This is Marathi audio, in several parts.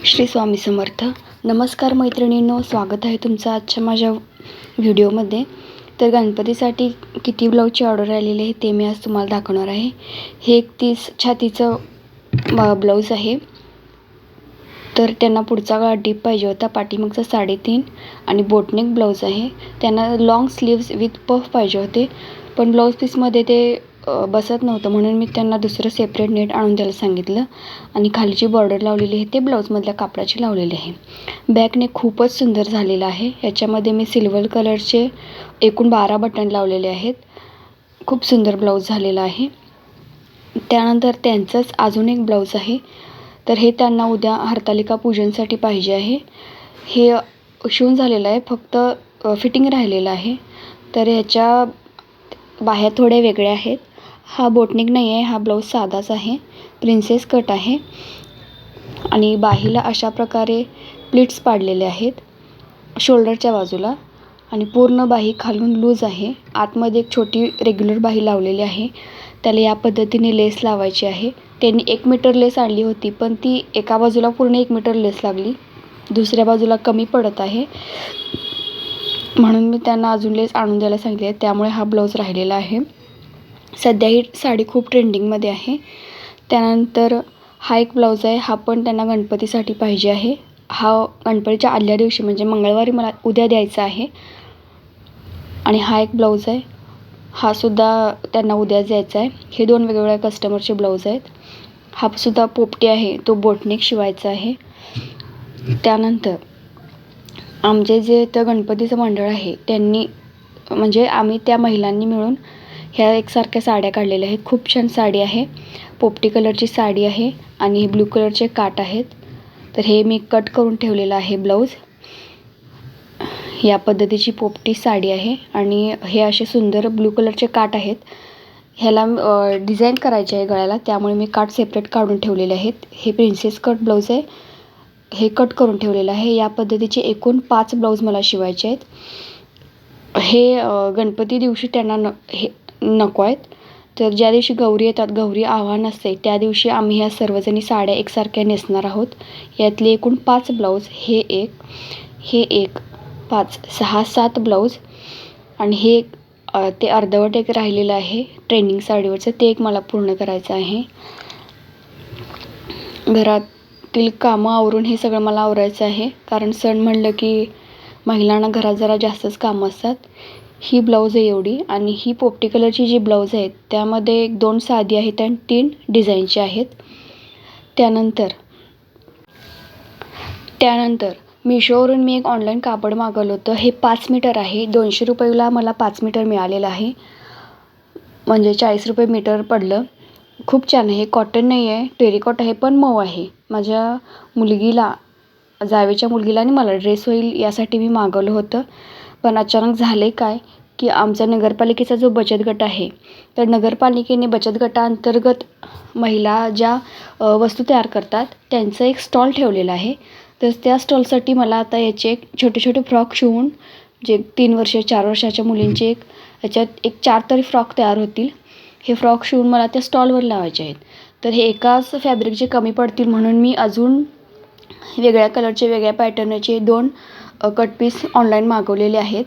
श्री स्वामी समर्थ. नमस्कार मैत्रिणींनो, स्वागत आहे तुमचं आजच्या माझ्या व्हिडिओमध्ये. तर गणपतीसाठी किती ब्लाऊजची ऑर्डर आलेली आहे ते मी आज तुम्हाला दाखवणार आहे. हे एक 30 छातीचं ब्लाऊज आहे. तर त्यांना पुढचा गळा डीप पाहिजे होता, पाठीमागचा 3.5 आणि बोटनेक ब्लाऊज आहे. त्यांना लॉंग स्लीव्स विथ पफ पाहिजे होते, पण ब्लाऊज पीसमध्ये ते बसत नव्हतं, म्हणून मी त्यांना दुसरं सेपरेट नेट आणून द्यायला सांगितलं आणि खालची बॉर्डर लावलेली आहे ते ब्लाऊजमधल्या कापडाची लावलेली आहे. बॅकने खूपच सुंदर झालेला आहे. याच्यामध्ये मी सिल्वर कलरचे एकूण 12 बटन लावलेले आहेत. खूप सुंदर ब्लाऊज झालेला आहे. त्यानंतर त्यांचंच अजून एक ब्लाऊज आहे. तर हे त्यांना उद्या हरतालिका पूजनसाठी पाहिजे आहे. हे शिवून झालेलं आहे, फक्त फिटिंग राहिलेलं आहे. तर ह्याच्या बाह्या थोड्या वेगळ्या आहेत. हा बोटनेक नाही आहे, हा ब्लाऊज साधाच आहे, प्रिन्सेस कट आहे आणि बाहीला अशा प्रकारे प्लिट्स पाडलेले आहेत शोल्डरच्या बाजूला आणि पूर्ण बाही खालून लूज आहे. आतमध्ये एक छोटी रेग्युलर बाही लावलेली आहे. त्याला या पद्धतीने लेस लावायची आहे. त्यांनी 1 मीटर लेस आणली होती, पण ती एका बाजूला पूर्ण 1 मीटर लेस लागली, दुसऱ्या बाजूला कमी पडत आहे, म्हणून मी त्यांना अजून लेस आणून द्यायला सांगितले. त्यामुळे हा ब्लाऊज राहिलेला आहे. सध्या ही साडी खूप ट्रेंडिंगमध्ये आहे. त्यानंतर हा एक ब्लाऊज आहे. हा पण त्यांना गणपतीसाठी पाहिजे आहे. हा गणपतीच्या आदल्या दिवशी म्हणजे मंगळवारी मला उद्या द्यायचा आहे. आणि हा एक ब्लाऊज आहे, हा सुद्धा त्यांना उद्याच द्यायचा आहे. हे 2 वेगवेगळ्या कस्टमरचे ब्लाऊज आहेत. हा सुद्धा पोपटी आहे, तो बोटनेक शिवायचा आहे. त्यानंतर आमचे जे तर गणपतीचं मंडळ आहे त्यांनी म्हणजे आम्ही त्या महिलांनी मिळून ह्या एकसारख्या साड्या काढलेल्या आहेत. खूप छान साडी आहे. पोपटी कलरची साडी आहे आणि ब्लू कलरचे काठ आहेत. तर हे मी कट करून ठेवलेलं आहे ब्लाऊज. या पद्धतीची पोपटी साडी आहे आणि हे असे सुंदर ब्लू कलरचे काठ आहेत. ह्याला डिझाईन करायचे आहे गळ्याला, त्यामुळे मी काठ सेपरेट काढून ठेवलेले आहेत. हे प्रिन्सेस कट ब्लाऊज आहे, हे कट करून ठेवलेलं आहे. या पद्धतीचे एकूण 5 ब्लाऊज मला शिवायचे आहेत. हे गणपती दिवशी त्यांना हे नको आहेत. तर ज्या दिवशी गौरी येतात, गौरी आव्हान असते, त्या दिवशी आम्ही ह्या सर्वजणी साड्या एकसारख्या नेसणार आहोत. यातले एकूण 5 ब्लाऊज, हे एक 5 6 7 ब्लाऊज आणि हे ते अर्धवट एक राहिलेलं आहे ट्रेंडिंग साडीवरचं, ते एक मला पूर्ण करायचं आहे. घरातील कामं आवरून हे सगळं मला आवरायचं आहे, कारण सण म्हणलं की महिलांना घरात जरा जास्तच कामं असतात. ही ब्लाऊज आहे एवढी आणि ही पोपटी कलरची जी ब्लाऊज आहेत त्यामध्ये 2 साधी आहेत आणि 3 डिझाईनची आहेत. त्यानंतर मिशोवरून मी एक ऑनलाईन कापड मागवलं होतं. हे 5 मीटर आहे. 200 रुपयाला मला 5 मीटर मिळालेलं आहे, म्हणजे 40 रुपये मीटर पडलं. खूप छान आहे. कॉटन नाही आहे, टेरिकॉट आहे, पण मऊ आहे. माझ्या मुलगीला, जावेच्या मुलगीला आणि मला ड्रेस होईल यासाठी मी मागवलं होतं. पण अचानक झाले काय की आमचा नगरपालिकेचा जो बचत गट आहे, तर नगरपालिकेने बचत गटाअंतर्गत महिला ज्या वस्तू तयार करतात त्यांचं एक स्टॉल ठेवलेला आहे. तर त्या स्टॉलसाठी मला आता याचे एक छोटे छोटे फ्रॉक शिवून, जे 3 वर्ष 4 वर्षाच्या मुलींचे ह्याच्यात एक 4 तरी फ्रॉक तयार होतील. हे फ्रॉक शिवून मला त्या स्टॉलवर लावायचे आहेत. तर हे एकाच फॅब्रिकचे कमी पडतील म्हणून मी अजून वेगळ्या कलरचे, वेगळ्या पॅटर्नचे 2 कट पीस ऑनलाईन मागवलेले आहेत.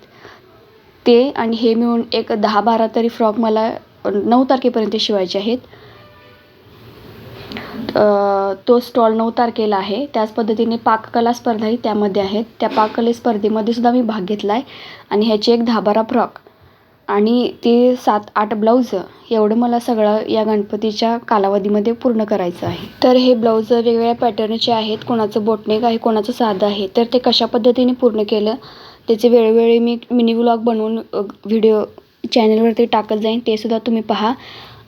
ते आणि हे मिळून एक 10-12 तरी फ्रॉक मला 9 तारखेपर्यंत शिवायचे आहेत. तो स्टॉल 9 तारखेला आहे. त्याच पद्धतीने पाककला स्पर्धाही त्यामध्ये आहेत. त्या पाककला स्पर्धेमध्ये सुद्धा मी भाग घेतला आहे आणि ह्याचे एक 10-12 फ्रॉक आणि ते 7-8 ब्लाऊज, एवढं मला सगळं या गणपतीच्या कालावधीमध्ये पूर्ण करायचं आहे. तर हे ब्लाऊज वेगवेगळ्या पॅटर्नचे आहेत. कोणाचं बोटनेक आहे, कोणाचं साधं आहे. तर ते कशा पद्धतीने पूर्ण केलं त्याचे वेळोवेळी मी मिनी व्लॉग बनवून व्हिडिओ चॅनलवरती टाकत जाईन, ते सुद्धा तुम्ही पहा.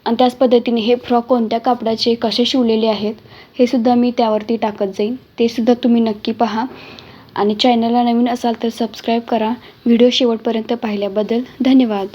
आणि त्याच पद्धतीने हे फ्रॉक कोणत्या कापडाचे कसे शिवलेले आहेत हे सुद्धा मी त्यावरती टाकत जाईन, ते सुद्धा तुम्ही नक्की पहा. आणि चॅनलला नवीन असाल तर सबस्क्राईब करा. व्हिडिओ शेवटपर्यंत पाहिल्याबद्दल धन्यवाद.